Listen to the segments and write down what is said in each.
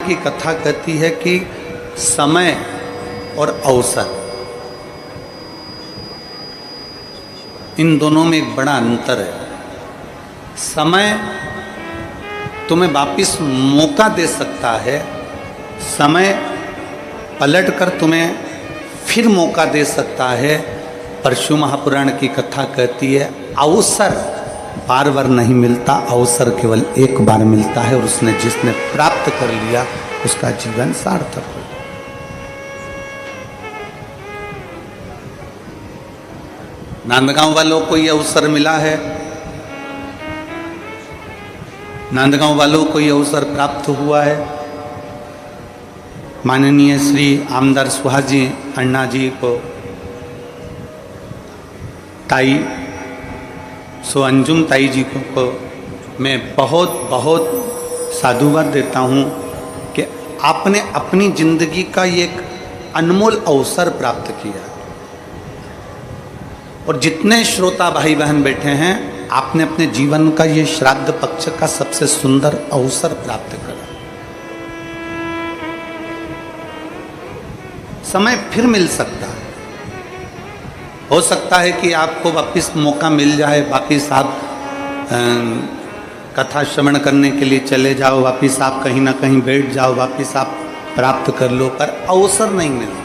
की कथा कहती है कि समय और अवसर, इन दोनों में एक बड़ा अंतर है। समय तुम्हें वापिस मौका दे सकता है, समय पलटकर तुम्हें फिर मौका दे सकता है, पर शिव महापुराण की कथा कहती है अवसर बार बार नहीं मिलता, अवसर केवल एक बार मिलता है और उसने जिसने प्राप्त कर लिया उसका जीवन सार्थक हो। नांदगांव वालों को यह अवसर मिला है, नांदगांव वालों को यह अवसर प्राप्त हुआ है। माननीय श्री आमदार सुहाजी अन्ना जी को, ताई सो अंजुम ताई जी को मैं बहुत बहुत साधुवाद देता हूँ कि आपने अपनी जिंदगी का ये एक अनमोल अवसर प्राप्त किया। और जितने श्रोता भाई बहन बैठे हैं, आपने अपने जीवन का ये श्राद्ध पक्ष का सबसे सुंदर अवसर प्राप्त करा। समय फिर मिल सकता है, हो सकता है कि आपको वापिस मौका मिल जाए, वापिस आप कथा श्रवण करने के लिए चले जाओ, वापिस आप कहीं ना कहीं बैठ जाओ, वापिस आप प्राप्त कर लो, पर अवसर नहीं मिलता।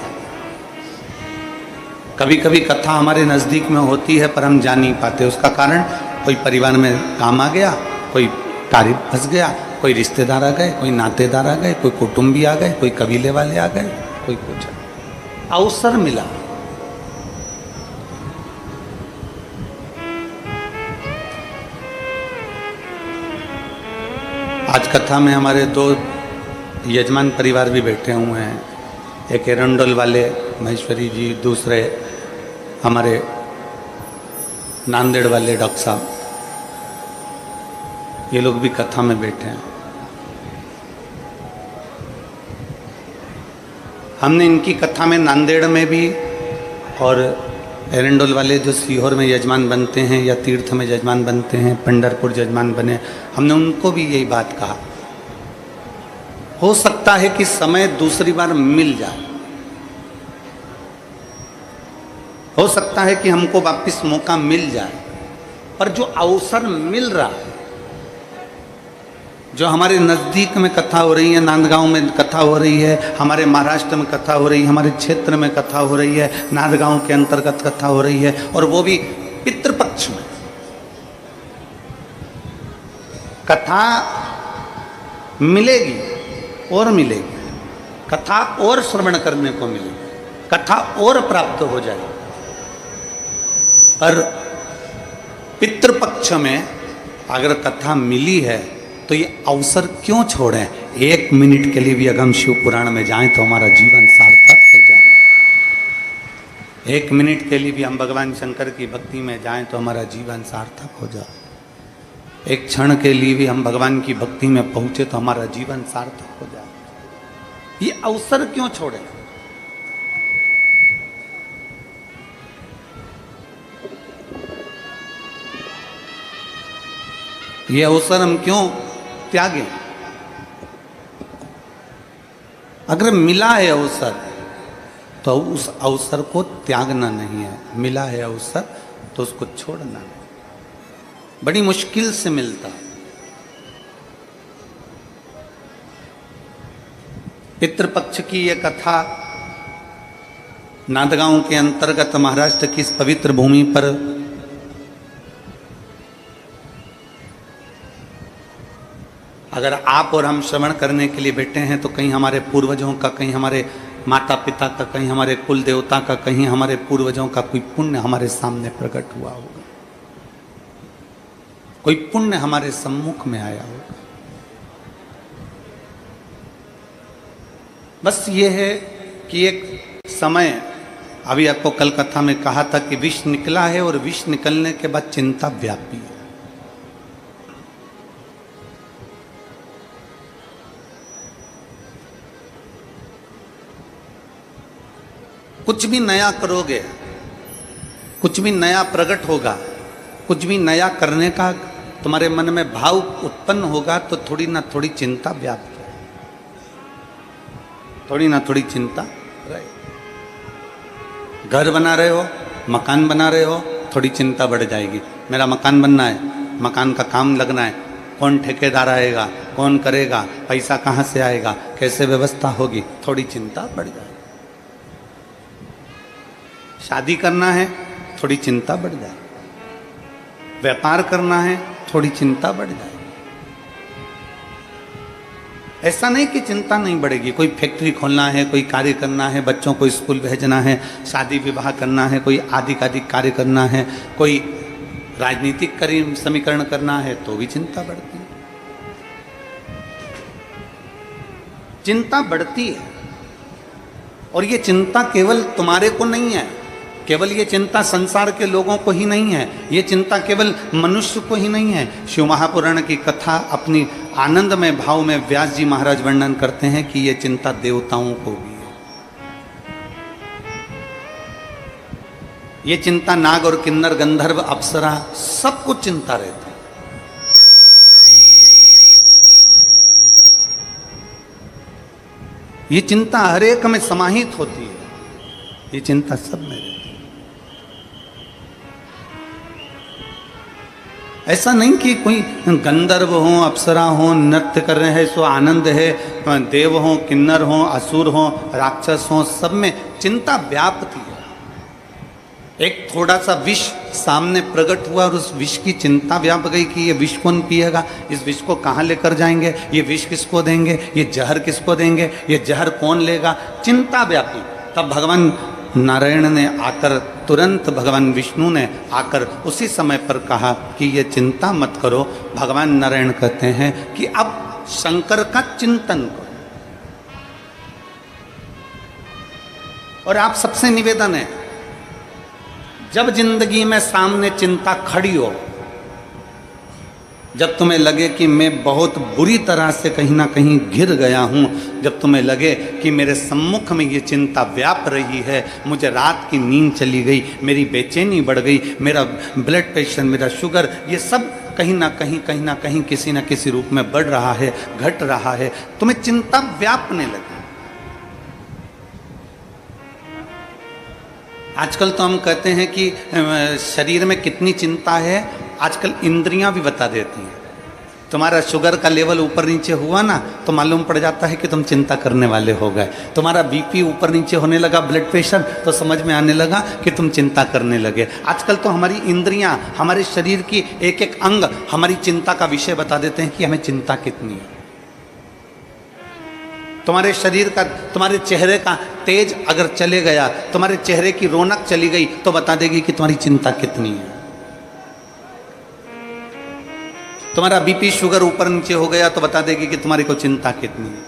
कभी कभी कथा हमारे नज़दीक में होती है पर हम जा नहीं पाते। उसका कारण कोई परिवार में काम आ गया, कोई तारीफ फंस गया, कोई रिश्तेदार आ गए, कोई नातेदार आ गए, कोई कुटुंबी आ गए, कोई कबीले वाले आ गए, कोई कुछ। अवसर मिला। आज कथा में हमारे दो यजमान परिवार भी बैठे हुए हैं, एक एरंडोल वाले महेश्वरी जी, दूसरे हमारे नांदेड़ वाले डॉक्टर साहब, ये लोग भी कथा में बैठे हैं। हमने इनकी कथा में नांदेड़ में भी और एरंडोल वाले जो सीहोर में यजमान बनते हैं या तीर्थ में यजमान बनते हैं, पंढरपुर यजमान बने, हमने उनको भी यही बात कहा। हो सकता है कि समय दूसरी बार मिल जाए, हो सकता है कि हमको वापस मौका मिल जाए, पर जो अवसर मिल रहा है, जो हमारे नज़दीक में कथा हो रही है, नांदगांव में कथा हो रही है, हमारे महाराष्ट्र में कथा हो रही है, हमारे क्षेत्र में कथा हो रही है, नांदगांव के अंतर्गत कथा हो रही है, और वो भी पितृपक्ष में। कथा मिलेगी और मिलेगी, कथा और श्रवण करने को मिलेगी, कथा और प्राप्त हो जाएगी, पर पितृपक्ष में अगर कथा मिली है तो ये अवसर क्यों छोड़ें। एक मिनट के लिए भी अगर हम शिव पुराण में जाएं तो हमारा जीवन सार्थक हो जाए। एक मिनट के लिए भी हम भगवान शंकर की भक्ति में जाएं तो हमारा जीवन सार्थक हो जाए। एक क्षण के लिए भी हम भगवान की भक्ति में पहुंचे तो हमारा जीवन सार्थक हो जाए। ये अवसर क्यों छोड़ें। ये अवसर हम क्यों त्यागें। अगर मिला है अवसर तो उस अवसर को त्यागना नहीं है, मिला है अवसर तो उसको छोड़ना नहीं। बड़ी मुश्किल से मिलता। पितृपक्ष की यह कथा नांदगांव के अंतर्गत महाराष्ट्र की इस पवित्र भूमि पर अगर आप और हम श्रवण करने के लिए बैठे हैं तो कहीं हमारे पूर्वजों का, कहीं हमारे माता पिता का, कहीं हमारे कुल देवता का, कहीं हमारे पूर्वजों का कोई पुण्य हमारे सामने प्रकट हुआ होगा, कोई पुण्य हमारे सम्मुख में आया होगा। बस ये है कि एक समय, अभी आपको कल कथा में कहा था कि विष निकला है और विष निकलने के बाद चिंता व्यापी है। कुछ भी नया करोगे, कुछ भी नया प्रकट होगा, कुछ भी नया करने का तुम्हारे मन में भाव उत्पन्न होगा तो थोड़ी ना थोड़ी चिंता व्याप्त है। थोड़ी ना थोड़ी चिंता रहे। घर बना रहे हो, मकान बना रहे हो, थोड़ी चिंता बढ़ जाएगी। मेरा मकान बनना है, मकान का काम लगना है, कौन ठेकेदार आएगा, कौन करेगा, पैसा कहाँ से आएगा, कैसे व्यवस्था होगी, थोड़ी चिंता बढ़ जाएगी। शादी करना है, थोड़ी चिंता बढ़ जाएगी। व्यापार करना है, थोड़ी चिंता बढ़ जाएगी। ऐसा नहीं कि चिंता नहीं बढ़ेगी। कोई फैक्ट्री खोलना है, कोई कार्य करना है, बच्चों को स्कूल भेजना है, शादी विवाह करना है, कोई आधिकाधिक कार्य करना है, कोई राजनीतिक समीकरण करना है, तो भी चिंता बढ़ती है। चिंता बढ़ती है। और ये चिंता केवल तुम्हारे को नहीं है, केवल ये चिंता संसार के लोगों को ही नहीं है, ये चिंता केवल मनुष्य को ही नहीं है। शिव महापुराण की कथा अपनी आनंदमय भाव में व्यास जी महाराज वर्णन करते हैं कि ये चिंता देवताओं को भी है। ये चिंता नाग और किन्नर, गंधर्व, अप्सरा सबको चिंता रहती है। ये चिंता हर एक में समाहित होती है, ये चिंता सब में रहती है। ऐसा नहीं कि कोई गंधर्व हो, अप्सरा हो, नृत्य कर रहे हैं सो आनंद है, देव हो, किन्नर हो, असुर हो, राक्षस हो, सब में चिंता व्याप्ति है। एक थोड़ा सा विष सामने प्रकट हुआ और उस विष की चिंता व्याप गई कि ये विष कौन पिएगा, इस विष को कहाँ लेकर जाएंगे, ये विष किसको देंगे, ये जहर किसको देंगे, ये जहर कौन लेगा, चिंता व्यापी। तब भगवान नारायण ने आकर, तुरंत भगवान विष्णु ने आकर उसी समय पर कहा कि ये चिंता मत करो। भगवान नारायण कहते हैं कि अब शंकर का चिंतन करो। और आप सबसे निवेदन है, जब जिंदगी में सामने चिंता खड़ी हो, जब तुम्हें लगे कि मैं बहुत बुरी तरह से कहीं ना कहीं गिर गया हूँ, जब तुम्हें लगे कि मेरे सम्मुख में ये चिंता व्याप रही है, मुझे रात की नींद चली गई, मेरी बेचैनी बढ़ गई, मेरा ब्लड प्रेशर, मेरा शुगर, ये सब कहीं ना कहीं किसी न किसी रूप में बढ़ रहा है, घट रहा है, तुम्हें चिंता व्यापने लगी। आजकल तो हम कहते हैं कि शरीर में कितनी चिंता है, आजकल इंद्रियां भी बता देती हैं। तुम्हारा शुगर का लेवल ऊपर नीचे हुआ ना, तो मालूम पड़ जाता है कि तुम चिंता करने वाले हो गए। तुम्हारा बीपी ऊपर नीचे होने लगा, ब्लड प्रेशर, तो समझ में आने लगा कि तुम चिंता करने लगे। आजकल तो हमारी इंद्रियां, हमारे शरीर की एक एक अंग हमारी चिंता का विषय बता देते हैं कि हमें चिंता कितनी है। तुम्हारे शरीर का, तुम्हारे चेहरे का तेज अगर चले गया, तुम्हारे चेहरे की रौनक चली गई, तो बता देगी कि तुम्हारी चिंता कितनी है। तुम्हारा बीपी, शुगर ऊपर नीचे हो गया, तो बता देगी कि तुम्हारी को चिंता कितनी है।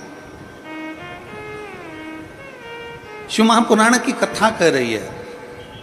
शिव महापुराण की कथा कह रही है,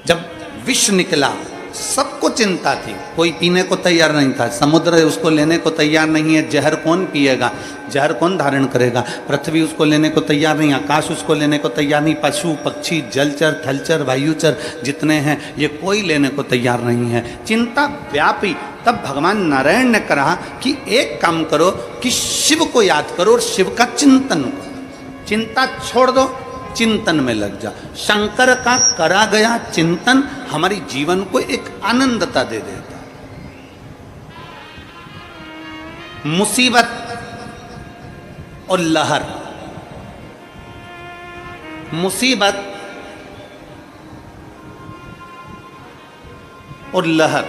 जब विष निकला सबको चिंता थी, कोई पीने को तैयार नहीं था, समुद्र उसको लेने को तैयार नहीं है, जहर कौन पिएगा, जहर कौन धारण करेगा, पृथ्वी उसको लेने को तैयार नहीं, आकाश उसको लेने को तैयार नहीं, पशु पक्षी, जलचर, थलचर, वायुचर जितने हैं ये कोई लेने को तैयार नहीं है, चिंता व्यापी। तब भगवान नारायण ने कहा कि एक काम करो कि शिव को याद करो और शिव का चिंतन करो, चिंता छोड़ दो, चिंतन में लग जा। शंकर का करा गया चिंतन हमारी जीवन को एक आनंदता दे देता है। मुसीबत और लहर, मुसीबत और लहर,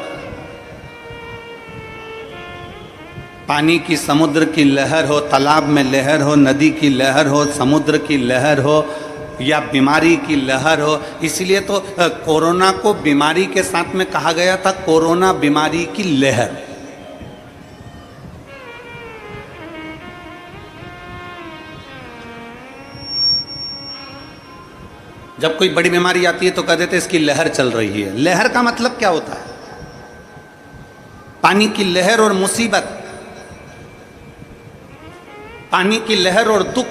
पानी की, समुद्र की लहर हो, तालाब में लहर हो, नदी की लहर हो, समुद्र की लहर हो, या बीमारी की लहर हो। इसलिए तो कोरोना को बीमारी के साथ में कहा गया था, कोरोना बीमारी की लहर। जब कोई बड़ी बीमारी आती है तो कह देते इसकी लहर चल रही है। लहर का मतलब क्या होता है? पानी की लहर और मुसीबत, पानी की लहर और दुख,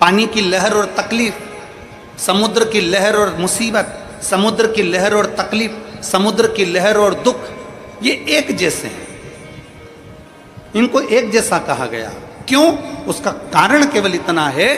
पानी की लहर और तकलीफ, समुद्र की लहर और मुसीबत, समुद्र की लहर और तकलीफ, समुद्र की लहर और दुख, ये एक जैसे हैं, इनको एक जैसा कहा गया। क्यों? उसका कारण केवल इतना है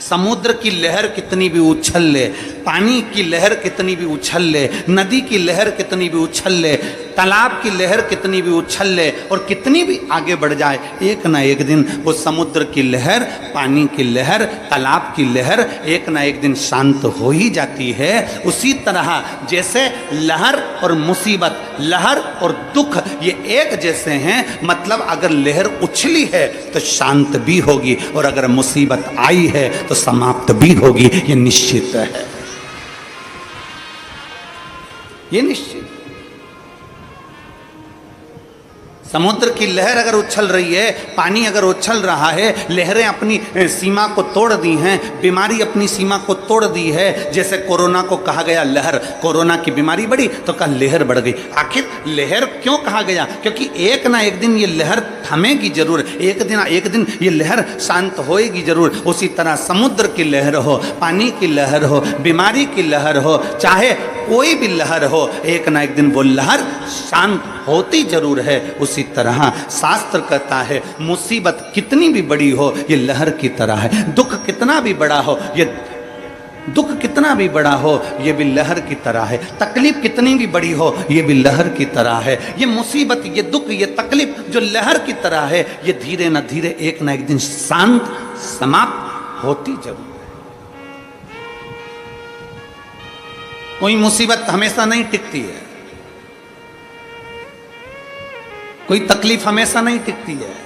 समुद्र की लहर कितनी भी उछल ले, पानी की लहर कितनी भी उछल ले, नदी की लहर कितनी भी उछल ले, तालाब की लहर कितनी भी उछल ले और कितनी भी आगे बढ़ जाए, एक ना एक दिन वो समुद्र की लहर, पानी की लहर, तालाब की लहर एक ना एक दिन शांत हो ही जाती है। उसी तरह जैसे लहर और मुसीबत, लहर और दुख ये एक जैसे हैं, मतलब अगर लहर उछली है तो शांत भी होगी और अगर मुसीबत आई है तो समाप्त भी होगी, ये निश्चित है, ये निश्चित। समुद्र की लहर अगर उछल रही है, पानी अगर उछल रहा है, लहरें अपनी सीमा को तोड़ दी हैं, बीमारी अपनी सीमा को तोड़ दी है। जैसे कोरोना को कहा गया लहर, कोरोना की बीमारी बढ़ी तो कहा लहर बढ़ गई। आखिर लहर क्यों कहा गया? क्योंकि एक ना एक दिन ये लहर थमेगी जरूर, एक दिन ये लहर शांत होएगी जरूर। उसी तरह समुद्र की लहर हो, पानी की लहर हो, बीमारी की लहर हो, चाहे कोई भी लहर हो, एक ना एक दिन वो लहर शांत होती जरूर है। उसी तरह शास्त्र कहता है मुसीबत कितनी भी बड़ी हो ये लहर की तरह है, दुख कितना भी बड़ा हो ये दुख कितना भी बड़ा हो ये भी लहर की तरह है, तकलीफ कितनी भी बड़ी हो ये भी लहर की तरह है। ये मुसीबत, ये दुख, ये तकलीफ जो लहर की तरह है, ये धीरे न धीरे एक ना एक दिन शांत समाप्त होती जरूर। कोई मुसीबत हमेशा नहीं टिकती है, कोई तकलीफ हमेशा नहीं टिकती है।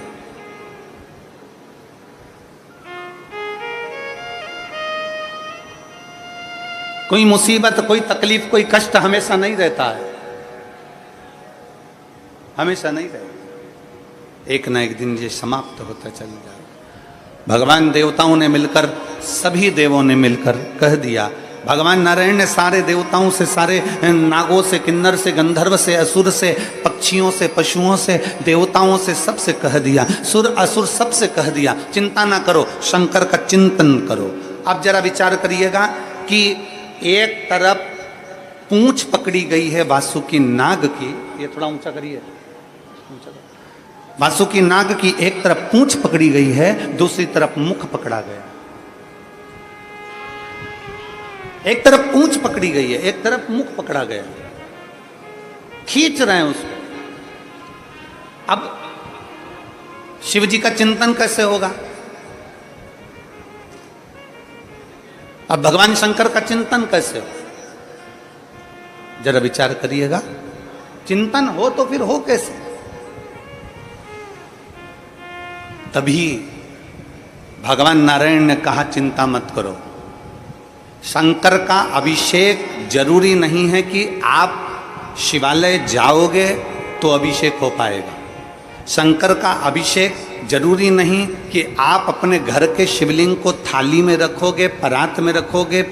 कोई मुसीबत, कोई तकलीफ, कोई कष्ट हमेशा नहीं रहता है, हमेशा नहीं रहता। एक ना एक दिन ये समाप्त होता चल जाए। भगवान देवताओं ने मिलकर, सभी देवों ने मिलकर कह दिया, भगवान नारायण ने सारे देवताओं से, सारे नागों से, किन्नर से, गंधर्व से, असुर से, पक्षियों से, पशुओं से, देवताओं से, सबसे कह दिया, सुर असुर सबसे कह दिया, चिंता ना करो, शंकर का चिंतन करो। अब जरा विचार करिएगा कि एक तरफ पूंछ पकड़ी गई है वासुकी नाग की, ये थोड़ा ऊंचा करिए, वासुकी नाग की एक तरफ पूंछ पकड़ी गई है, दूसरी तरफ मुख पकड़ा गया। एक तरफ पूंछ पकड़ी गई है, एक तरफ मुख पकड़ा गया, खींच रहे हैं उसको। अब शिव जी का चिंतन कैसे होगा? अब भगवान शंकर का चिंतन कैसे हो? जरा विचार करिएगा, चिंतन हो तो फिर हो कैसे? तभी भगवान नारायण ने कहा चिंता मत करो, शंकर का अभिषेक जरूरी नहीं है कि आप शिवालय जाओगे तो अभिषेक हो पाएगा। शंकर का अभिषेक जरूरी नहीं कि आप अपने घर के शिवलिंग को थाली में रखोगे, परात में रखोगे,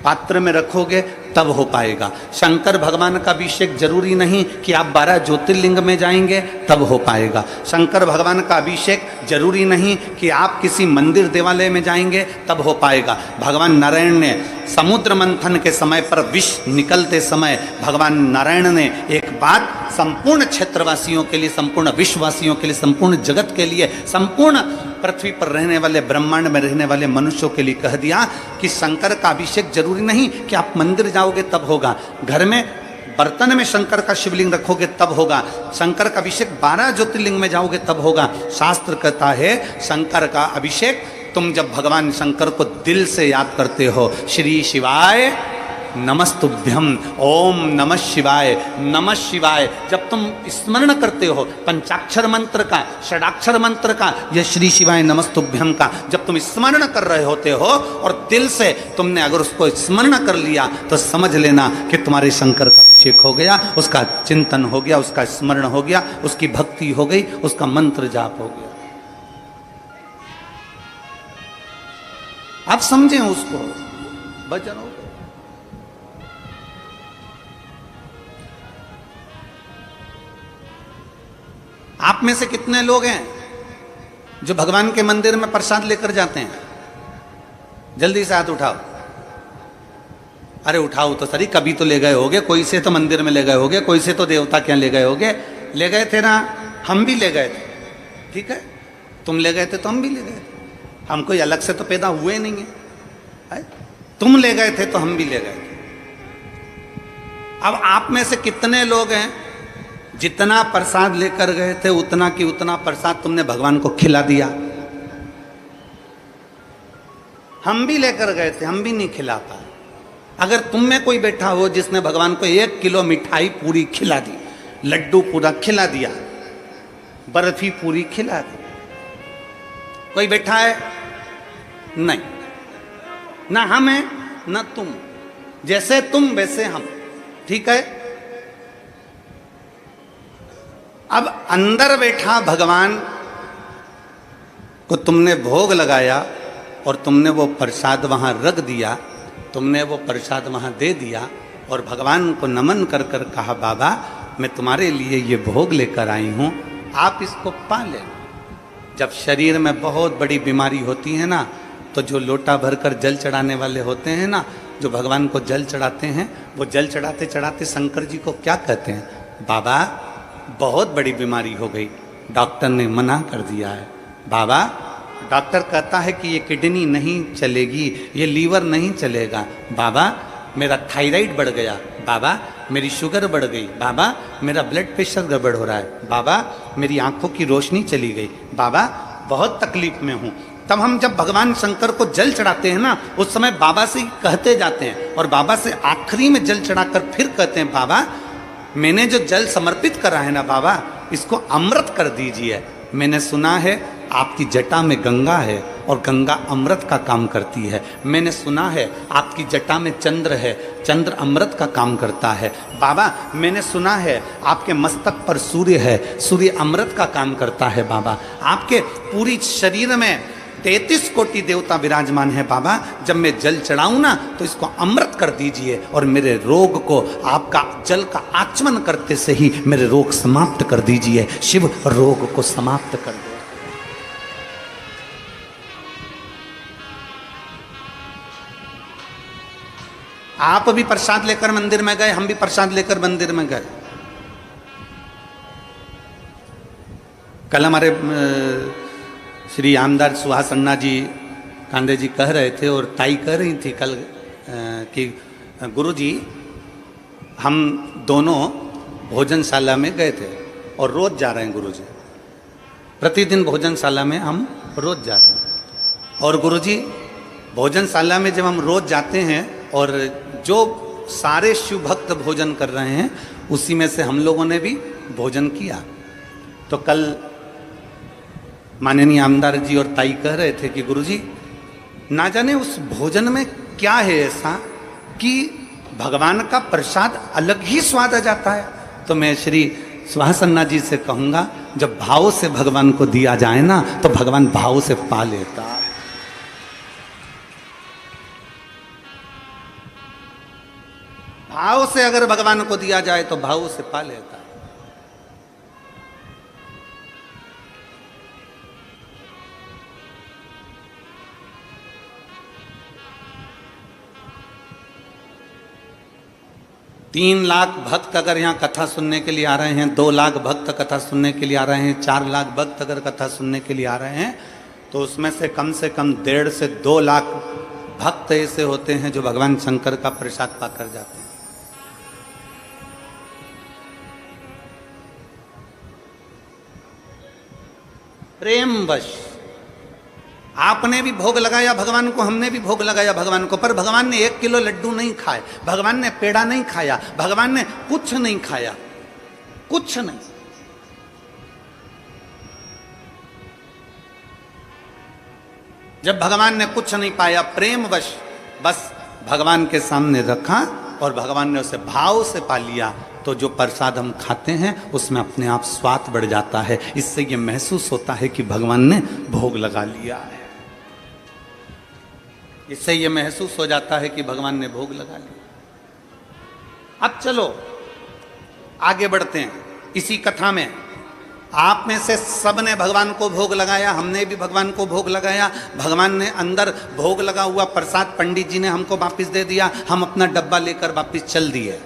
पात्र में रखोगे तब हो पाएगा। शंकर भगवान का अभिषेक जरूरी नहीं कि आप 12 ज्योतिर्लिंग में जाएंगे तब हो पाएगा। शंकर भगवान का अभिषेक जरूरी नहीं कि आप किसी मंदिर देवालय में जाएंगे तब हो पाएगा। भगवान नारायण ने समुद्र मंथन के समय पर विष निकलते समय भगवान नारायण ने एक बात संपूर्ण क्षेत्रवासियों के लिए, संपूर्ण विश्ववासियों के लिए, संपूर्ण जगत के लिए, संपूर्ण पृथ्वी पर रहने वाले, ब्रह्मांड में रहने वाले मनुष्यों के लिए कह दिया कि शंकर का अभिषेक जरूरी नहीं कि आप मंदिर जाओगे तब होगा, घर में बर्तन में शंकर का शिवलिंग रखोगे तब होगा, शंकर का अभिषेक 12 ज्योतिर्लिंग में जाओगे तब होगा। शास्त्र कहता है शंकर का अभिषेक तुम जब भगवान शंकर को दिल से याद करते हो, श्री शिवाय नमस्तुभ्यम, ओम नमः शिवाय, नमः शिवाय, जब तुम स्मरण करते हो पंचाक्षर मंत्र का, षडाक्षर मंत्र का, या श्री शिवाय नमस्तुभ्यम का जब तुम स्मरण कर रहे होते हो और दिल से तुमने अगर उसको स्मरण कर लिया तो समझ लेना कि तुम्हारे शंकर का अभिषेक हो गया, उसका चिंतन हो गया, उसका स्मरण हो गया, उसकी भक्ति हो गई, उसका मंत्र जाप हो गया। आप समझें उसको, भजन हो गया। आप में से कितने लोग हैं जो भगवान के मंदिर में प्रसाद लेकर जाते हैं? जल्दी से हाथ उठाओ। अरे उठाओ तो सही, कभी तो ले गए होगे, कोई से तो मंदिर में ले गए होगे, कोई से तो देवता क्या ले गए होगे। ले गए थे ना, हम भी ले गए थे, ठीक है, तुम ले गए थे तो हम भी ले गए थे। हम कोई अलग से तो पैदा हुए नहीं है? तुम ले गए थे तो हम भी ले गए थे। अब आप में से कितने लोग हैं जितना प्रसाद लेकर गए थे उतना की उतना प्रसाद तुमने भगवान को खिला दिया? हम भी लेकर गए थे, हम भी नहीं खिला पाए। अगर तुम में कोई बैठा हो जिसने भगवान को 1 किलो मिठाई पूरी खिला दी, लड्डू पूरा खिला दिया, बर्फी पूरी खिला दी, कोई बैठा है? नहीं, ना हम हैं ना तुम। जैसे तुम वैसे हम, ठीक है? अब अंदर बैठा भगवान को तुमने भोग लगाया और तुमने वो प्रसाद वहां रख दिया, तुमने वो प्रसाद वहां दे दिया और भगवान को नमन कर कर कहा, बाबा मैं तुम्हारे लिए ये भोग लेकर आई हूं, आप इसको पा लेना। जब शरीर में बहुत बड़ी बीमारी होती है ना, तो जो लोटा भरकर जल चढ़ाने वाले होते हैं ना, जो भगवान को जल चढ़ाते हैं, वो जल चढ़ाते चढ़ाते शंकर जी को क्या कहते हैं? बाबा बहुत बड़ी बीमारी हो गई, डॉक्टर ने मना कर दिया है। बाबा डॉक्टर कहता है कि ये किडनी नहीं चलेगी, ये लीवर नहीं चलेगा। बाबा मेरा थायराइड बढ़ गया, बाबा मेरी शुगर बढ़ गई, बाबा मेरा ब्लड प्रेशर गड़बड़ हो रहा है, बाबा मेरी आंखों की रोशनी चली गई, बाबा बहुत तकलीफ में हूँ। तब हम जब भगवान शंकर को जल चढ़ाते हैं ना, उस समय बाबा से कहते जाते हैं और बाबा से आखिरी में जल चढ़ाकर फिर कहते हैं, बाबा मैंने जो जल समर्पित करा है ना बाबा, इसको अमृत कर दीजिए। मैंने सुना है आपकी जटा में गंगा है और गंगा अमृत का काम करती है। मैंने सुना है आपकी जटा में चंद्र है, चंद्र अमृत का काम करता है। बाबा मैंने सुना है आपके मस्तक पर सूर्य है, सूर्य अमृत का काम करता है। बाबा आपके पूरी शरीर में 33 कोटि देवता विराजमान है। बाबा जब मैं जल चढ़ाऊं ना तो इसको अमृत कर दीजिए और मेरे रोग को आपका जल का आचमन करते से ही मेरे रोग समाप्त कर दीजिए। शिव रोग को समाप्त कर दो। आप भी प्रसाद लेकर मंदिर में गए, हम भी प्रसाद लेकर मंदिर में गए। कल हमारे श्री आमदार सुहास अन्ना जी कांडे जी कह रहे थे और ताई कह रही थी कल कि गुरुजी हम दोनों भोजनशाला में गए थे और रोज जा रहे हैं गुरुजी, प्रतिदिन भोजनशाला में हम रोज जा रहे हैं। और गुरुजी भोजनशाला में जब हम रोज जाते हैं और जो सारे शिव भक्त भोजन कर रहे हैं उसी में से हम लोगों ने भी भोजन किया। तो कल माननीय आमदार जी और ताई कह रहे थे कि गुरुजी ना जाने उस भोजन में क्या है ऐसा कि भगवान का प्रसाद अलग ही स्वाद आ जाता है। तो मैं श्री सुहास अन्ना जी से कहूँगा, जब भाव से भगवान को दिया जाए ना तो भगवान भाव से पा लेता है। भाव से अगर भगवान को दिया जाए तो भाव से पा लेता है। तीन लाख भक्त अगर यहाँ कथा सुनने के लिए आ रहे हैं, 2 लाख भक्त कथा सुनने के लिए आ रहे हैं, 4 लाख भक्त अगर कथा सुनने के लिए आ रहे हैं, तो उसमें से कम 1.5 से 2 लाख भक्त ऐसे होते हैं जो भगवान शंकर का प्रसाद पाकर जाते हैं। प्रेमवश आपने भी भोग लगाया भगवान को, हमने भी भोग लगाया भगवान को, पर भगवान ने 1 किलो लड्डू नहीं खाए, भगवान ने पेड़ा नहीं खाया, भगवान ने कुछ नहीं खाया, कुछ नहीं। जब भगवान ने कुछ नहीं पाया, प्रेमवश बस भगवान के सामने रखा और भगवान ने उसे भाव से पा लिया, तो जो प्रसाद हम खाते हैं उसमें अपने आप स्वाद बढ़ जाता है। इससे ये महसूस होता है कि भगवान ने भोग लगा लिया है। इससे ये महसूस हो जाता है कि भगवान ने भोग लगा लिया। अब चलो आगे बढ़ते हैं इसी कथा में। आप में से सब ने भगवान को भोग लगाया, हमने भी भगवान को भोग लगाया। भगवान ने अंदर भोग लगा हुआ प्रसाद पंडित जी ने हमको वापस दे दिया, हम अपना डब्बा लेकर वापस चल दिए।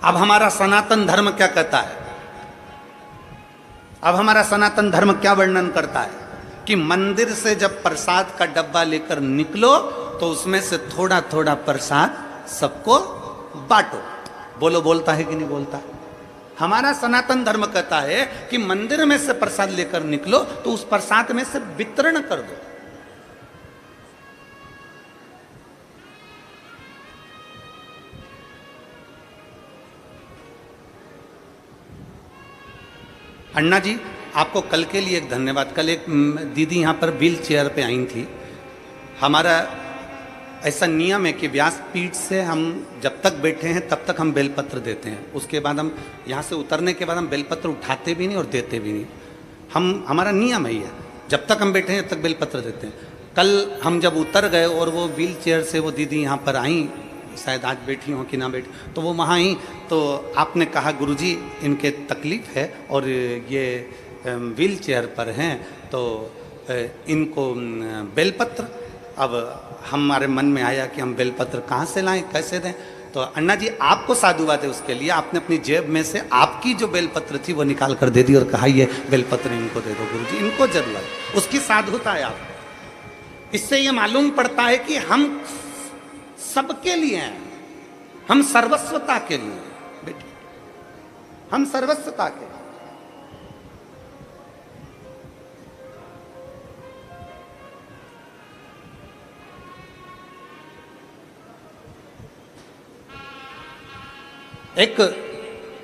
अब हमारा सनातन धर्म क्या कहता है? अब हमारा सनातन धर्म क्या वर्णन करता है कि मंदिर से जब प्रसाद का डब्बा लेकर निकलो तो उसमें से थोड़ा थोड़ा प्रसाद सबको बांटो। बोलो, बोलता है कि नहीं बोलता? हमारा सनातन धर्म कहता है कि मंदिर में से प्रसाद लेकर निकलो तो उस प्रसाद में से वितरण कर दो। अन्ना जी, आपको कल के लिए एक धन्यवाद। कल एक दीदी यहाँ पर व्हील चेयर पे आई थी। हमारा ऐसा नियम है कि व्यासपीठ से हम जब तक बैठे हैं तब तक हम बेलपत्र देते हैं। उसके बाद हम यहाँ से उतरने के बाद हम बेलपत्र उठाते भी नहीं और देते भी नहीं। हमारा नियम है ये, जब तक हम बैठे हैं तब तक बेलपत्र देते हैं। कल हम जब उतर गए और वो व्हील चेयर से वो दीदी यहाँ पर आई, शायद आज बैठी हो कि ना बैठी, तो वो वहाँ आई तो आपने कहा गुरुजी इनके तकलीफ़ है और ये व्हील चेयर पर हैं तो इनको बेलपत्र। अब हमारे मन में आया कि हम बेलपत्र कहाँ से लाएं, कैसे दें। तो अन्ना जी आपको साधुवाद है उसके लिए, आपने अपनी जेब में से आपकी जो बेलपत्र थी वो निकाल कर दे दी और कहा ये बेलपत्र इनको दे दो गुरुजी, इनको जरूरत। उसकी साधुता है आप। इससे ये मालूम पड़ता है कि हम सबके लिए हैं, हम सर्वस्वता के लिए बेटे, हम सर्वस्वता के। एक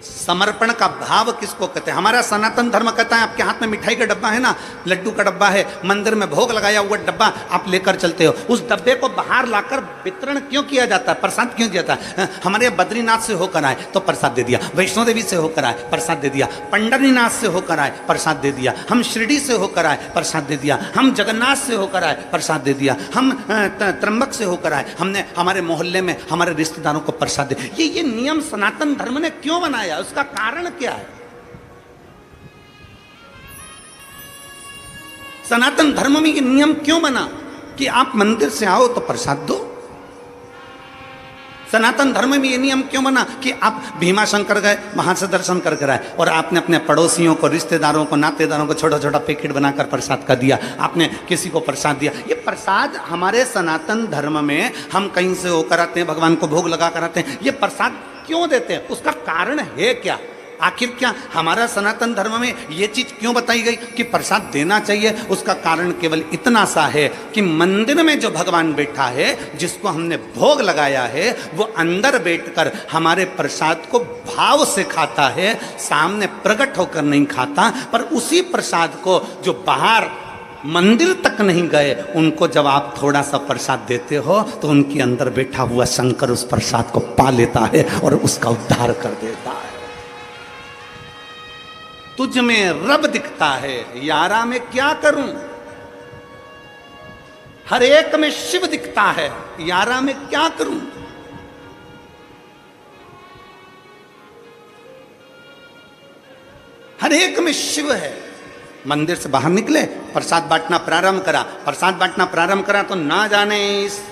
समर्पण का भाव किसको कहते हैं? हमारा सनातन धर्म कहता है आपके हाथ में मिठाई का डब्बा है ना, लड्डू का डब्बा है, मंदिर में भोग लगाया हुआ डब्बा आप लेकर चलते हो, उस डब्बे को बाहर लाकर वितरण क्यों किया जाता है, प्रसाद क्यों दिया जाता है? हमारे बद्रीनाथ से होकर आए तो प्रसाद दे दिया, वैष्णो देवी से होकर आए प्रसाद दे दिया, पंडरीनाथ से होकर आए प्रसाद दे दिया, हम शिरडी से होकर आए प्रसाद दे दिया, हम जगन्नाथ से होकर आए प्रसाद दे दिया, हम त्र्यंबक से होकर आए, हमने हमारे मोहल्ले में हमारे रिश्तेदारों को प्रसाद दे। ये नियम सनातन धर्म ने क्यों बनाया, उसका कारण क्या है? सनातन धर्म में ये नियम क्यों बना कि आप मंदिर से आओ तो प्रसाद दो? सनातन धर्म में ये नियम क्यों बना कि आप भीमा शंकर गए वहां से दर्शन कर आए और आपने अपने पड़ोसियों को, रिश्तेदारों को, नातेदारों को छोटा छोटा पैकेट बनाकर प्रसाद का दिया, आपने किसी को प्रसाद दिया। ये प्रसाद हमारे सनातन धर्म में हम कहीं से होकर आते हैं, भगवान को भोग लगा कर आते हैं, ये प्रसाद क्यों देते हैं? उसका कारण है क्या? आखिर क्या हमारा सनातन धर्म में ये चीज क्यों बताई गई कि प्रसाद देना चाहिए? उसका कारण केवल इतना सा है कि मंदिर में जो भगवान बैठा है, जिसको हमने भोग लगाया है, वो अंदर बैठकर हमारे प्रसाद को भाव से खाता है, सामने प्रकट होकर नहीं खाता। पर उसी प्रसाद को जो बाहर मंदिर तक नहीं गए, उनको जब आप थोड़ा सा प्रसाद देते हो तो उनके अंदर बैठा हुआ शंकर उस प्रसाद को पा लेता है और उसका उद्धार कर देता है। तुझ में रब दिखता है, यारा में क्या करूं? हर एक में शिव दिखता है, यारा में क्या करूं? हर एक में शिव है। मंदिर से बाहर निकले, प्रसाद बांटना प्रारंभ करा, प्रसाद बांटना प्रारंभ करा तो ना जाने इस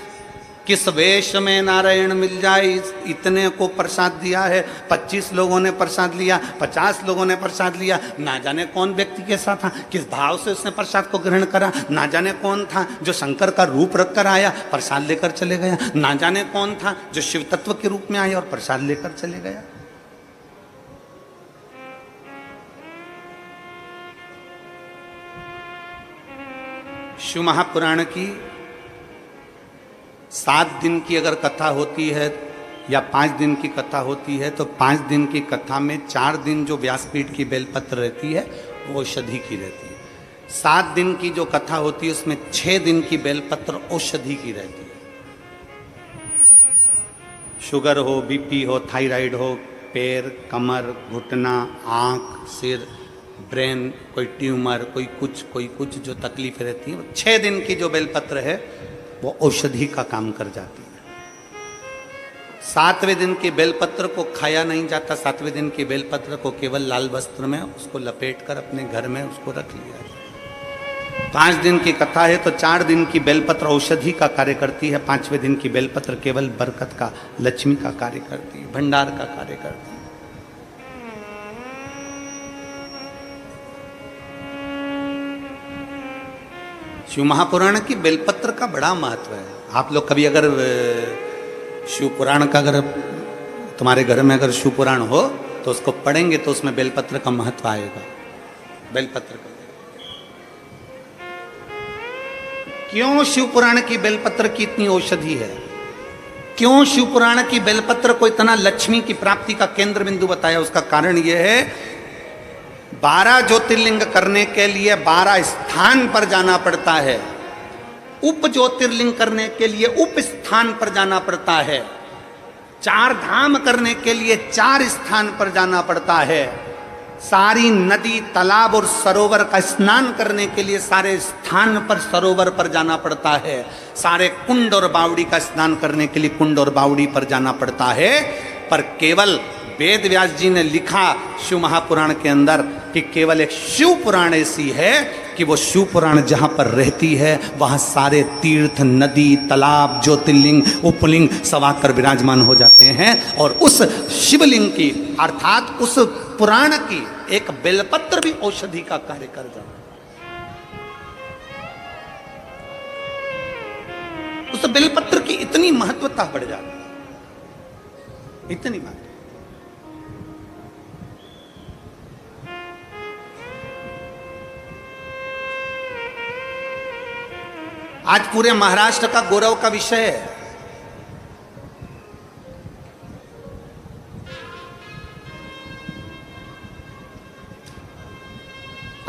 किस वेश में नारायण मिल जाए, इतने को प्रसाद दिया है, 25 लोगों ने प्रसाद लिया, 50 लोगों ने प्रसाद लिया, ना जाने कौन व्यक्ति के साथ था, किस भाव से उसने प्रसाद को ग्रहण करा, ना जाने कौन था जो शंकर का रूप रखकर आया प्रसाद लेकर चले गया, ना जाने कौन था जो शिव तत्व के रूप में आया और प्रसाद लेकर चले गया। शिव महापुराण की 7 दिन की अगर कथा होती है या 5 दिन की कथा होती है तो 5 दिन की कथा में 4 दिन जो व्यासपीठ की बेलपत्र रहती है वो औषधि की रहती है। 7 दिन की जो कथा होती है उसमें 6 दिन की बेलपत्र औषधि की रहती है। शुगर हो, बीपी हो, थायराइड हो, पैर, कमर, घुटना, आँख, सिर, ब्रेन, कोई ट्यूमर, कोई कुछ जो तकलीफ रहती है, 6 दिन की जो बेलपत्र है वो औषधि का काम कर जाती है। 7वें दिन के बेलपत्र को खाया नहीं जाता, 7वें दिन के बेलपत्र को केवल लाल वस्त्र में उसको लपेट कर अपने घर में उसको रख लिया जाता है। 5 दिन की कथा है तो 4 दिन की बेलपत्र औषधि का कार्य करती है, 5वें दिन की बेलपत्र केवल बरकत का, लक्ष्मी का कार्य करती है, भंडार का कार्य करती है। शिव महापुराण की बेलपत्र का बड़ा महत्व है। आप लोग कभी अगर शिव पुराण का अगर तुम्हारे घर में अगर शिव पुराण हो तो उसको पढ़ेंगे तो उसमें बेलपत्र का महत्व आएगा। बेलपत्र का क्यों शिव पुराण की बेलपत्र की इतनी औषधि है, क्यों शिव पुराण की बेलपत्र को इतना लक्ष्मी की प्राप्ति का केंद्र बिंदु बताया, उसका कारण यह है 12 ज्योतिर्लिंग करने के लिए 12 स्थान पर जाना पड़ता है, उप ज्योतिर्लिंग करने के लिए उप स्थान पर जाना पड़ता है, 4 धाम करने के लिए 4 स्थान पर जाना पड़ता है, सारी नदी तालाब और सरोवर का स्नान करने के लिए सारे स्थान पर सरोवर पर जाना पड़ता है, सारे कुंड और बावड़ी का स्नान करने के लिए कुंड और बावड़ी पर जाना पड़ता है। पर केवल वेद व्यास जी ने लिखा शिव महापुराण के अंदर कि केवल एक शिव पुराण ऐसी है कि वो शिव पुराण जहाँ पर रहती है वहाँ सारे तीर्थ नदी तालाब ज्योतिर्लिंग उपलिंग सब आकर विराजमान हो जाते हैं और उस शिवलिंग की अर्थात उस पुराण की एक बेलपत्र भी औषधि का कार्य कर जाता है। उस बेलपत्र की इतनी महत्वता बढ़ जाती है, इतनी महत्व। आज पूरे महाराष्ट्र का गौरव का विषय है।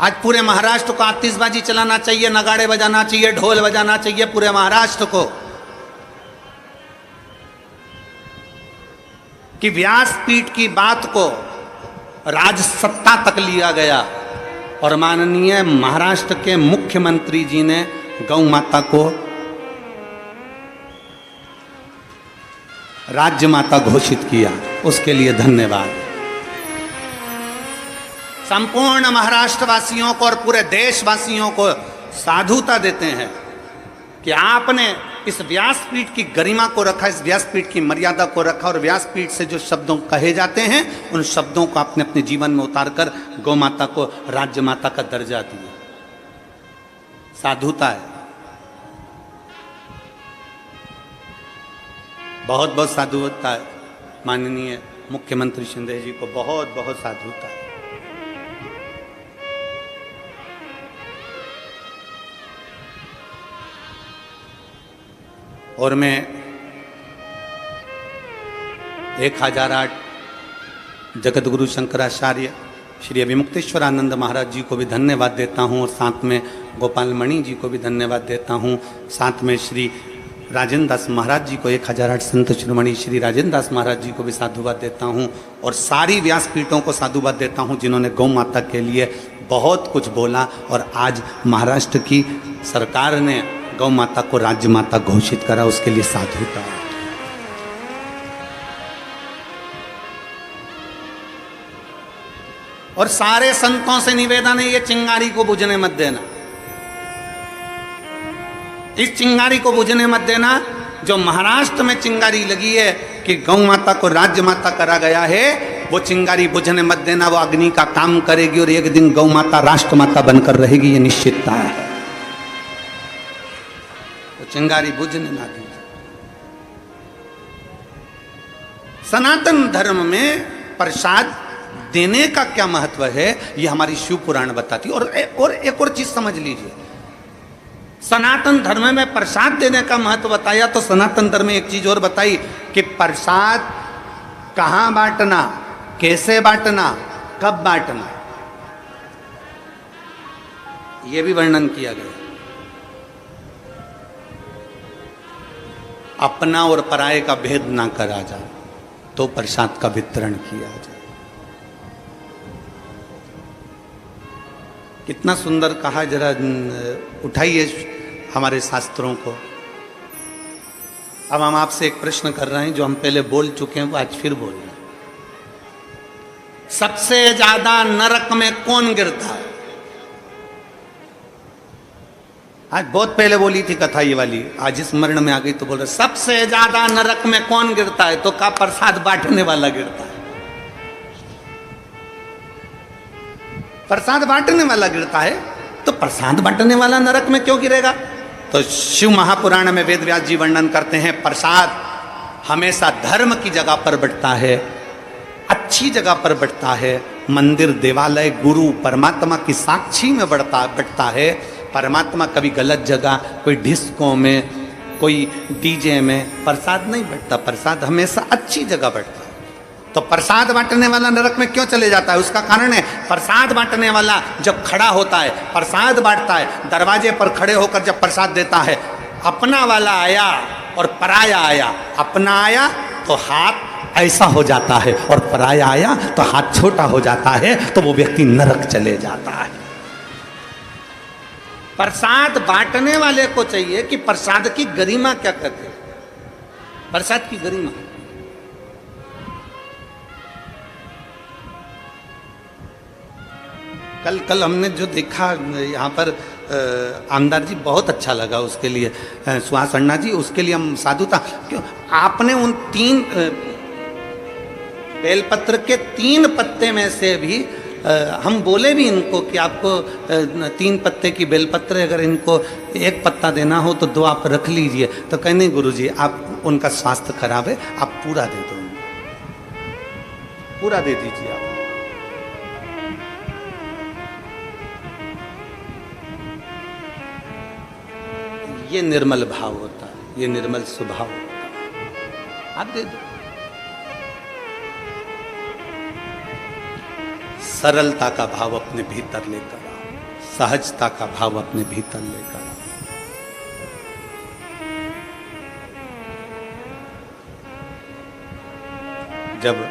आज पूरे महाराष्ट्र को आतिशबाजी चलाना चाहिए, नगाड़े बजाना चाहिए, ढोल बजाना चाहिए पूरे महाराष्ट्र को कि व्यासपीठ की बात को राजसत्ता तक लिया गया और माननीय महाराष्ट्र के मुख्यमंत्री जी ने गौ माता को राज्य माता घोषित किया, उसके लिए धन्यवाद। संपूर्ण महाराष्ट्र वासियों को और पूरे देशवासियों को साधुता देते हैं कि आपने इस व्यासपीठ की गरिमा को रखा, इस व्यासपीठ की मर्यादा को रखा और व्यासपीठ से जो शब्दों कहे जाते हैं उन शब्दों को आपने अपने जीवन में उतारकर गौ माता को राज्य माता का दर्जा दिया। साधुता है, बहुत बहुत साधुता है। माननीय मुख्यमंत्री शिंदे जी को बहुत बहुत साधुता है। और मैं 1008 जगत गुरु शंकराचार्य श्री अभिमुक्तेश्वरानंद महाराज जी को भी धन्यवाद देता हूँ और साथ में गोपाल मणि जी को भी धन्यवाद देता हूँ, साथ में श्री राजेंद्र दास महाराज जी को 1008 संत शिरोमणि श्री राजेंद्र दास महाराज जी को भी साधुवाद देता हूँ और सारी व्यासपीठों को साधुवाद देता हूँ जिन्होंने गौ माता के लिए बहुत कुछ बोला और आज महाराष्ट्र की सरकार ने गौ माता को राज्य माता घोषित करा, उसके लिए साधुता है। और सारे संतों से निवेदन है ये चिंगारी को बुझने मत देना, इस चिंगारी को बुझने मत देना। जो महाराष्ट्र में चिंगारी लगी है कि गौ माता को राज्य माता करा गया है, वो चिंगारी बुझने मत देना, वो अग्नि का काम करेगी और एक दिन गौ माता राष्ट्र माता बनकर रहेगी, ये निश्चितता है। तो चिंगारी बुझने ना दीजिए। सनातन धर्म में प्रसाद देने का क्या महत्व है ये हमारी शिव पुराण बताती। और एक और चीज समझ लीजिए, सनातन धर्म में प्रसाद देने का महत्व बताया तो सनातन धर्म में एक चीज और बताई कि प्रसाद कहाँ बांटना, कैसे बांटना, कब बांटना, यह भी वर्णन किया गया। अपना और पराये का भेद ना करा जाए तो प्रसाद का वितरण किया जाए। कितना सुंदर कहा, जरा उठाइए हमारे शास्त्रों को। अब हम आपसे एक प्रश्न कर रहे हैं जो हम पहले बोल चुके हैं, वो आज फिर बोल रहे हैं। सबसे ज्यादा नरक में कौन गिरता है? आज बहुत पहले बोली थी कथा ये वाली, आज स्मरण में आ गई तो बोल रहे सबसे ज्यादा नरक में कौन गिरता है? तो का प्रसाद बांटने वाला गिरता है, प्रसाद बांटने वाला गिरता है। तो प्रसाद बांटने वाला नरक में क्यों गिरेगा? तो शिव महापुराण में वेद व्यास जी वर्णन करते हैं, प्रसाद हमेशा धर्म की जगह पर बढ़ता है, अच्छी जगह पर बढ़ता है। मंदिर, देवालय, गुरु, परमात्मा की साक्षी में बढ़ता है। परमात्मा कभी गलत जगह, कोई डिस्को में, कोई डीजे में प्रसाद नहीं बढ़ता। प्रसाद हमेशा अच्छी जगह बढ़ता है। तो प्रसाद बांटने वाला नरक में क्यों चले जाता है? उसका कारण है, प्रसाद बांटने वाला जब खड़ा होता है, प्रसाद बांटता है, दरवाजे पर खड़े होकर जब प्रसाद देता है, अपना वाला आया और पराया आया। अपना आया तो हाथ ऐसा हो जाता है और पराया आया तो हाथ छोटा हो जाता है, तो वो व्यक्ति नरक चले जाता है। प्रसाद बांटने वाले को चाहिए कि प्रसाद की गरिमा क्या कहते हैं, प्रसाद की गरिमा। कल हमने जो देखा यहाँ पर आमदार जी, बहुत अच्छा लगा, उसके लिए सुहास अन्ना जी, उसके लिए हम साधुता। क्यों आपने उन 3 बेलपत्र के 3 पत्ते में से भी हम बोले भी इनको कि आपको 3 पत्ते की बेलपत्र, अगर इनको 1 पत्ता देना हो तो 2 आप रख लीजिए। तो कहे नहीं गुरुजी, आप उनका स्वास्थ्य खराब है, आप पूरा दे दो, पूरा दे दीजिए आप। ये निर्मल भाव होता है, ये निर्मल स्वभाव होता है, आप दे दो। सरलता का भाव अपने भीतर लेकर आओ, सहजता का भाव अपने भीतर लेकर आओ। जब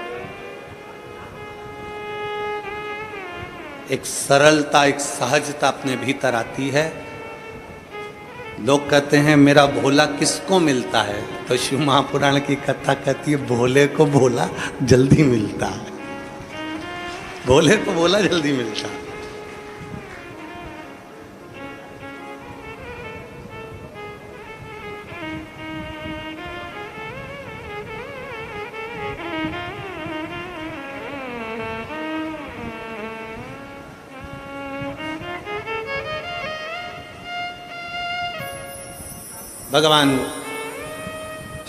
एक सरलता, एक सहजता अपने भीतर आती है, लोग कहते हैं मेरा भोला किसको मिलता है? तो शिव महापुराण की कथा कहती है, भोले को भोला जल्दी मिलता है, भोले को भोला जल्दी मिलता है। भगवान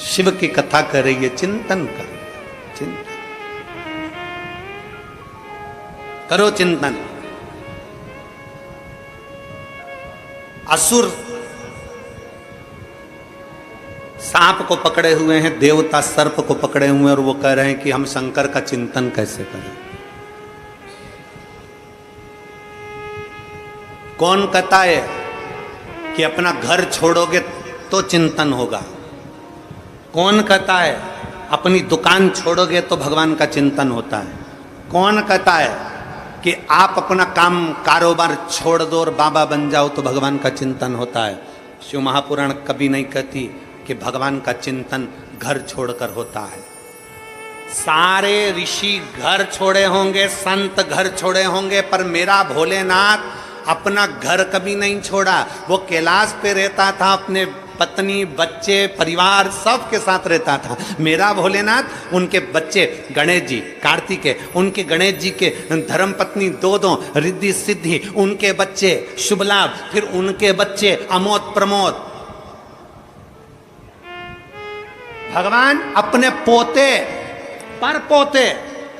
शिव की कथा कर रही है, चिंतन कर, चिंतन करो, चिंतन। असुर सांप को पकड़े हुए हैं, देवता सर्प को पकड़े हुए हैं, और वो कह रहे हैं कि हम शंकर का चिंतन कैसे करें। कौन कहता है कि अपना घर छोड़ोगे तो चिंतन होगा? कौन कहता है अपनी दुकान छोड़ोगे तो भगवान का चिंतन होता है? कौन कहता है कि आप अपना काम कारोबार छोड़ दो और बाबा बन जाओ तो भगवान का चिंतन होता है? शिव महापुराण कभी नहीं कहती कि भगवान का चिंतन घर छोड़कर होता है। सारे ऋषि घर छोड़े होंगे, संत घर छोड़े होंगे, पर मेरा भोलेनाथ अपना घर कभी नहीं छोड़ा। वो कैलाश पे रहता था, अपने पत्नी, बच्चे, परिवार सब के साथ रहता था। मेरा भोलेनाथ, उनके बच्चे गणेश जी, कार्तिकेय, उनके गणेश जी के धर्मपत्नी 2 रिद्धि सिद्धि, उनके बच्चे शुभ लाभ, फिर उनके बच्चे अमोद प्रमोद। भगवान अपने पोते पर पोते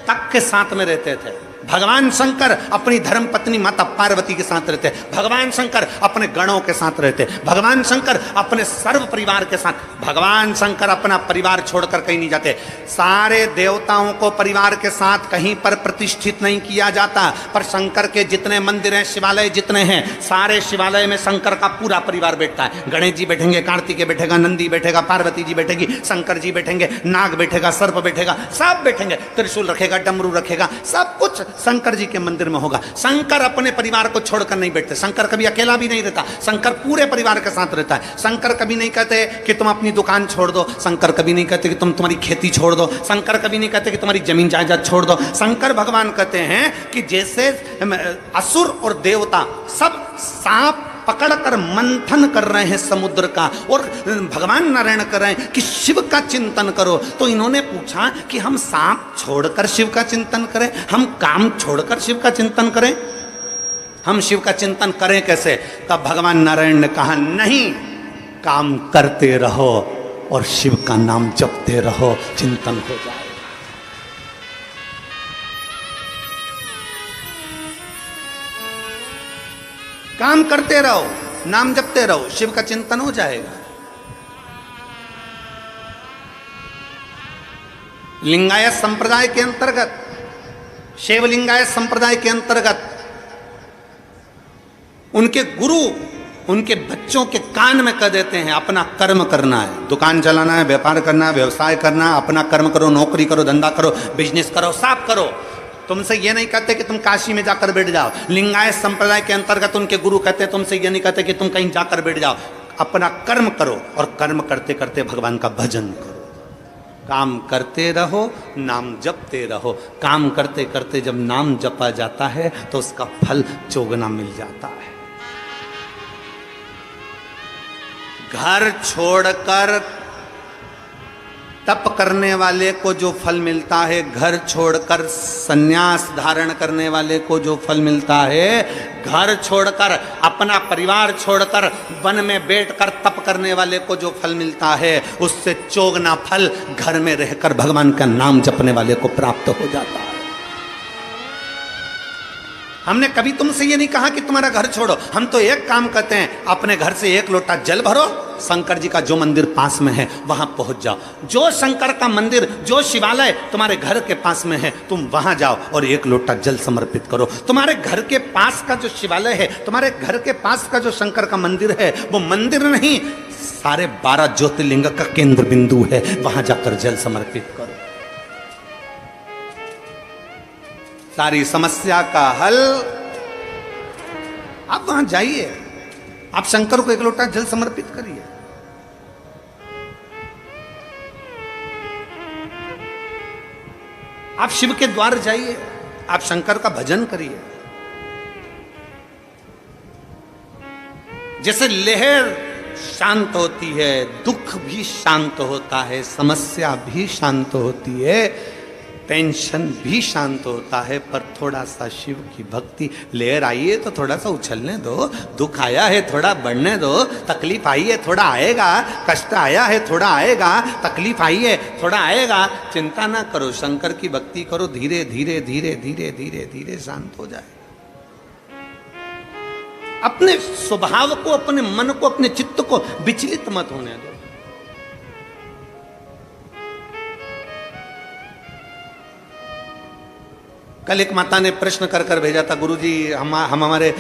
तक के साथ में रहते थे। भगवान शंकर अपनी धर्म पत्नी माता पार्वती के साथ रहते, भगवान शंकर अपने गणों के साथ रहते, भगवान शंकर अपने सर्व परिवार के साथ। भगवान शंकर अपना परिवार छोड़कर कहीं नहीं जाते। सारे देवताओं को परिवार के साथ कहीं पर प्रतिष्ठित नहीं किया जाता, पर शंकर के जितने मंदिर हैं, शिवालय जितने हैं, सारे शिवालय में शंकर का पूरा परिवार बैठता है। गणेश जी बैठेंगे, कार्तिकेय बैठेगा, नंदी बैठेगा, पार्वती जी बैठेगी, शंकर जी बैठेंगे, नाग बैठेगा, सर्प बैठेगा, सब बैठेंगे, त्रिशूल रखेगा, डमरू रखेगा, सब कुछ शंकर जी के मंदिर में होगा। शंकर अपने परिवार को छोड़कर नहीं बैठते, शंकर कभी अकेला भी नहीं रहता, शंकर पूरे परिवार के साथ रहता है। शंकर कभी नहीं कहते कि तुम अपनी दुकान छोड़ दो, शंकर कभी नहीं कहते कि तुम तुम्हारी खेती छोड़ दो, शंकर कभी नहीं कहते कि तुम्हारी जमीन जायदाद छोड़ दो। शंकर भगवान कहते हैं कि जैसे असुर और देवता सब सांप पकड़कर मंथन कर रहे हैं समुद्र का, और भगवान नारायण कर रहे हैं कि शिव का चिंतन करो, तो इन्होंने पूछा कि हम सांप छोड़कर शिव का चिंतन करें, हम काम छोड़कर शिव का चिंतन करें? हम शिव का चिंतन करें कैसे? तब भगवान नारायण ने कहा नहीं, काम करते रहो और शिव का नाम जपते रहो, चिंतन हो जाए। काम करते रहो, नाम जपते रहो, शिव का चिंतन हो जाएगा। लिंगायत संप्रदाय के अंतर्गत, शैव लिंगायत संप्रदाय के अंतर्गत उनके गुरु उनके बच्चों के कान में कह देते हैं अपना कर्म करना है, दुकान चलाना है, व्यापार करना है, व्यवसाय करना है, अपना कर्म करो, नौकरी करो, धंधा करो, बिजनेस करो, सब करो। तुमसे ये नहीं कहते कि तुम काशी में जाकर बैठ जाओ। लिंगायत संप्रदाय के अंतर्गत उनके गुरु कहते हैं तुमसे ये नहीं कहते कि तुम कहीं जाकर बैठ जाओ, अपना कर्म करो और कर्म करते करते भगवान का भजन करो। काम करते रहो, नाम जपते रहो। काम करते करते जब नाम जपा जाता है तो उसका फल चौगुना मिल जाता है। घर छोड़कर तप करने वाले को जो फल मिलता है, घर छोड़कर सन्यास धारण करने वाले को जो फल मिलता है, घर छोड़कर अपना परिवार छोड़कर वन में बैठकर तप करने वाले को जो फल मिलता है, उससे चौगुना फल घर में रहकर भगवान का नाम जपने वाले को प्राप्त हो जाता है। हमने कभी तुमसे ये नहीं कहा कि तुम्हारा घर छोड़ो। हम तो एक काम करते हैं, अपने घर से एक लोटा जल भरो, शंकर जी का जो मंदिर पास में है वहां पहुंच जाओ। जो शंकर का मंदिर, जो शिवालय तुम्हारे घर के पास में है, तुम वहां जाओ और एक लोटा जल समर्पित करो। तुम्हारे घर के पास का जो शिवालय है, तुम्हारे घर के पास का जो शंकर का मंदिर है, वो मंदिर नहीं, सारे 12 ज्योतिर्लिंग का केंद्र बिंदु है, वहां जाकर जल समर्पित करो। सारी समस्या का हल। आप वहां जाइए, आप शंकर को एक लोटा जल समर्पित करिए। आप शिव के द्वार जाइए, आप शंकर का भजन करिए। जैसे लहर शांत होती है, दुख भी शांत होता है, समस्या भी शांत होती है, टेंशन भी शांत होता है, पर थोड़ा सा शिव की भक्ति। लहर आई है तो थोड़ा सा उछलने दो, दुख आया है थोड़ा बढ़ने दो, तकलीफ आई है थोड़ा आएगा, कष्ट आया है थोड़ा आएगा, तकलीफ आई है थोड़ा आएगा। चिंता ना करो, शंकर की भक्ति करो, धीरे धीरे धीरे धीरे धीरे धीरे शांत हो जाए। अपने स्वभाव को, अपने मन को, अपने चित्त को विचलित मत होने दो। कल एक माता ने प्रश्न कर कर भेजा था, गुरुजी हम हमारे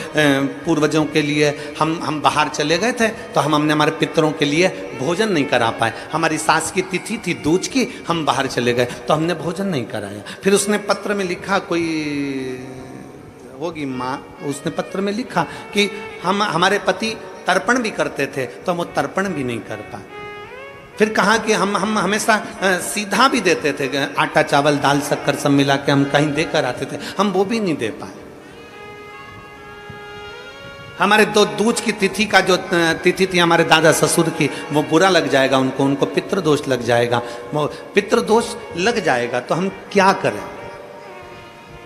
पूर्वजों के लिए हम बाहर चले गए थे तो हमने हमारे पितरों के लिए भोजन नहीं करा पाए। हमारी सास की तिथि थी दूज की, हम बाहर चले गए तो हमने भोजन नहीं कराया। फिर उसने पत्र में लिखा, कोई होगी माँ, उसने पत्र में लिखा कि हमारे पति तर्पण भी करते थे तो हम वो तर्पण भी नहीं कर पाए। फिर कहा कि हम हमेशा सीधा भी देते थे, आटा चावल दाल शक्कर सब मिला के हम कहीं देकर आते थे, हम वो भी नहीं दे पाए। हमारे दूज की तिथि का जो तिथि थी हमारे दादा ससुर की, वो बुरा लग जाएगा उनको पितृदोष लग जाएगा। वो पितृदोष लग जाएगा तो हम क्या करें,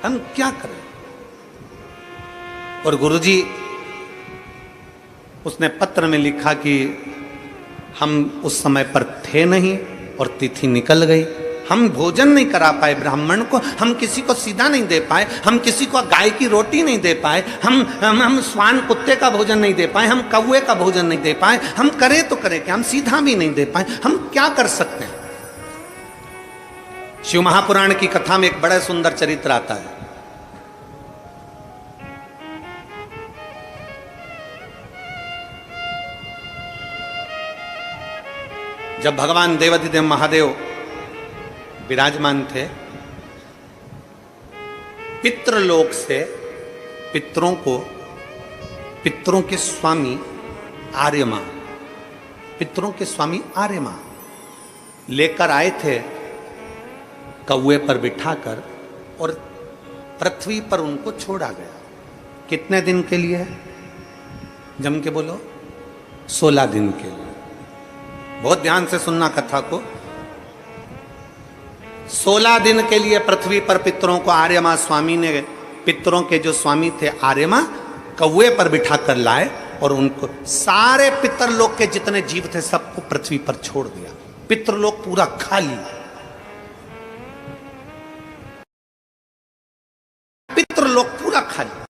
हम क्या करें? और गुरुजी उसने पत्र में लिखा कि हम उस समय पर थे नहीं और तिथि निकल गई, हम भोजन नहीं करा पाए ब्राह्मण को, हम किसी को सीधा नहीं दे पाए, हम किसी को गाय की रोटी नहीं दे पाए, हम स्वान कुत्ते का भोजन नहीं दे पाए, हम कौवे का भोजन नहीं दे पाए, हम करें तो करें क्या, हम सीधा भी नहीं दे पाए, हम क्या कर सकते हैं? शिव महापुराण की कथा में एक बड़ा सुंदर चरित्र आता है। जब भगवान देवाधिदेव महादेव विराजमान थे, पितृलोक से पितरों के स्वामी आर्यमा, पितरों के स्वामी आर्यमा लेकर आए थे कौवे पर बिठाकर और पृथ्वी पर उनको छोड़ा गया। कितने दिन के लिए? जम के बोलो, 16 दिन के लिए। बहुत ध्यान से सुनना कथा को। 16 दिन के लिए पृथ्वी पर पितरों को आर्यमा स्वामी ने, पितरों के जो स्वामी थे आर्यमा, कौवे पर बिठा कर लाए और उनको सारे पितरलोक के जितने जीव थे सबको पृथ्वी पर छोड़ दिया। पितरलोक पूरा खाली, पितरलोक पूरा खाली।